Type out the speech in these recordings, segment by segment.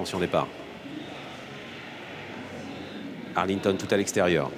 Attention au départ. Arlington tout à l'extérieur.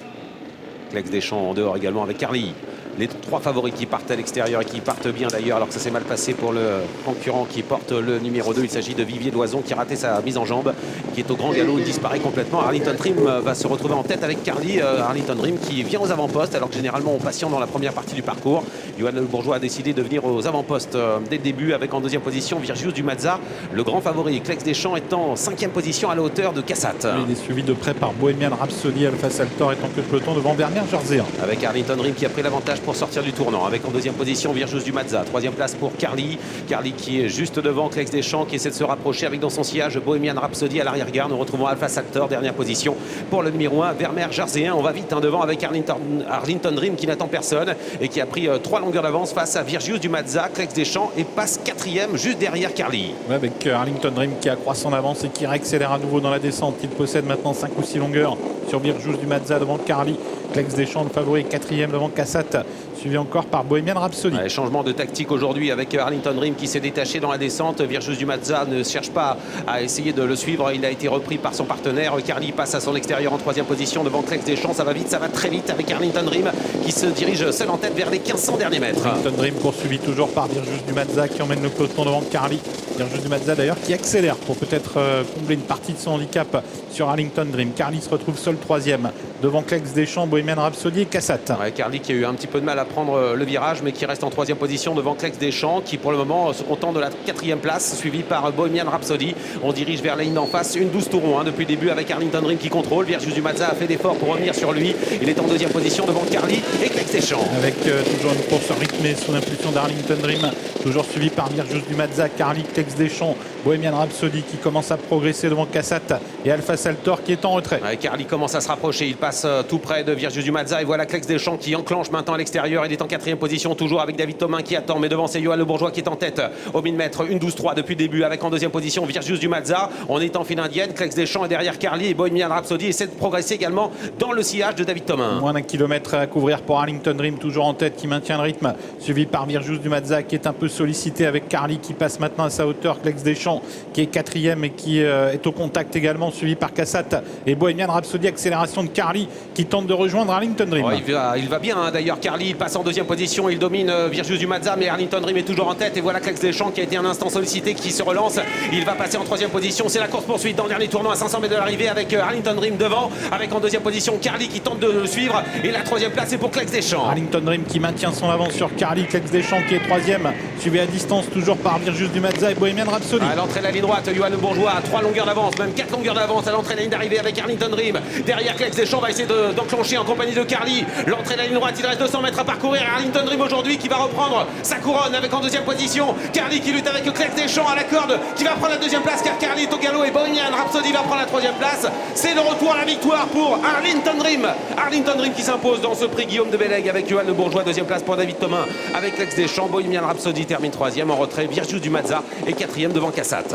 Clex Deschamps en dehors également avec Carly. Les trois favoris qui partent à l'extérieur et qui partent bien d'ailleurs, alors que ça s'est mal passé pour le concurrent qui porte le numéro 2. Il s'agit de Vivier Loison qui a raté sa mise en jambe, qui est au grand galop, il disparaît complètement. Arlington Dream va se retrouver en tête avec Carly. Arlington Dream qui vient aux avant-postes, alors que généralement on patiente dans la première partie du parcours. Johan Le Bourgeois a décidé de venir aux avant-postes dès le début, avec en deuxième position Virgius du Mazza, le grand favori. Clex Deschamps est en cinquième position à la hauteur de Cassatt. Il est suivi de près par Bohemian Rhapsody. Alpha Saltor est en queue de peloton devant Vermeer Jersey. Avec Arlington Dream qui a pris l'avantage pour sortir du tournant. Avec en deuxième position Virgius du Mazza. Troisième place pour Carly. Carly qui est juste devant Clex Deschamps, qui essaie de se rapprocher avec dans son sillage Bohemian Rhapsody à l'arrière-garde. Nous retrouvons Alpha Saltor, dernière position pour le numéro 1, Vermeer Jersey. On va vite devant avec Arlington Dream qui n'attend personne et qui a pris 3 longueurs d'avance face à Virgius du Mazza. Clex Deschamps et passe quatrième juste derrière Carly. Ouais, avec Arlington Dream qui accroît son avance et qui réaccélère à nouveau dans la descente. Il possède maintenant 5 ou 6 longueurs sur Virgius du Mazza devant Carly. Clex Deschamps, le favori, quatrième devant Cassatt, suivi encore par Bohemian Rhapsody. Ouais, changement de tactique aujourd'hui avec Arlington Dream qui s'est détaché dans la descente. Virgius du Mazza ne cherche pas à essayer de le suivre. Il a été repris par son partenaire. Carly passe à son extérieur en troisième position devant Clex Deschamps. Ça va vite, ça va très vite avec Arlington Dream qui se dirige seul en tête vers les 1500 derniers mètres. Arlington Dream poursuivi toujours par Virgius du Mazza qui emmène le peloton devant Carly. Virgius du Mazza d'ailleurs qui accélère pour peut-être combler une partie de son handicap sur Arlington Dream. Carly se retrouve seul troisième devant Clex Deschamps, Bohemian Rhapsody et Cassatt. Ouais, Carly qui a eu un petit peu de mal à prendre le virage, mais qui reste en troisième position devant Clex Deschamps, qui pour le moment se contente de la quatrième place, suivi par Bohemian Rhapsody. On dirige vers la ligne d'en face, une 12 tourons depuis le début avec Arlington Dream qui contrôle. Virgius du Mazza a fait d'efforts pour revenir sur lui. Il est en deuxième position devant Carly et Clex Deschamps. Avec toujours une course rythmée sous l'impulsion d'Arlington Dream, toujours suivi par Virgius du Mazza, Carly, Clex Deschamps, Bohemian Rhapsody qui commence à progresser devant Cassatt et Alpha Saltor qui est en retrait. Ouais, Carly commence à se rapprocher, il passe tout près de Virgius du Mazza et voilà Clex Deschamps qui enclenche maintenant à l'extérieur. Il est en quatrième position toujours avec David Thomain qui attend, mais devant c'est Johan Le Bourgeois qui est en tête au 1000 mètres, une 12-3 depuis le début avec en deuxième position Virgius du Mazza. On est en file indienne, Clex Deschamps est derrière Carly et Bohemian Rhapsody essaie de progresser également dans le sillage de David Thomain. Moins d'un kilomètre à couvrir pour Arlington Dream, toujours en tête, qui maintient le rythme, suivi par Virgius du Mazza qui est un peu sollicité avec Carly qui passe maintenant à sa hauteur. Clex Deschamps qui est quatrième et qui est au contact également, suivi par Cassatt et Bohemian Rhapsody. Accélération de Carly qui tente de rejoindre Arlington Dream. Ouais, il va bien d'ailleurs. Carly il passe en deuxième position, il domine Virgius du Mazza, mais Arlington Dream est toujours en tête et voilà Clex Deschamps qui a été un instant sollicité qui se relance. Il va passer en troisième position, c'est la course poursuite dans le dernier tournant à 500 mètres de l'arrivée avec Arlington Dream devant, avec en deuxième position Carly qui tente de le suivre et la troisième place est pour Clex Deschamps. Arlington Dream qui maintient son avance sur Carly, Clex Deschamps qui est troisième, suivi à distance toujours par Virgius du Mazza et Bohemian Rhapsody. À l'entrée de la ligne droite, Johan Le Bourgeois a 3 longueurs d'avance, même 4 longueurs d'avance à l'entrée de la ligne d'arrivée avec Arlington Dream. Derrière Clex Deschamps va essayer d'enclencher en compagnie de Carly. L'entrée de la ligne droite, il reste 200 mètres à parcourir. Arlington Dream aujourd'hui qui va reprendre sa couronne avec en deuxième position Carly qui lutte avec Clex Deschamps à la corde, qui va prendre la deuxième place car Carly est au galop et Bohemian Rhapsody va prendre la troisième place. C'est le retour à la victoire pour Arlington Dream. Arlington Dream qui s'impose dans ce prix Guillaume de Bellègue avec Johan Le Bourgeois, deuxième place pour David Thomain avec Clex Deschamps. Bohemian Rhapsody termine troisième en retrait. Virgius du Mazza est quatrième devant Cassatt.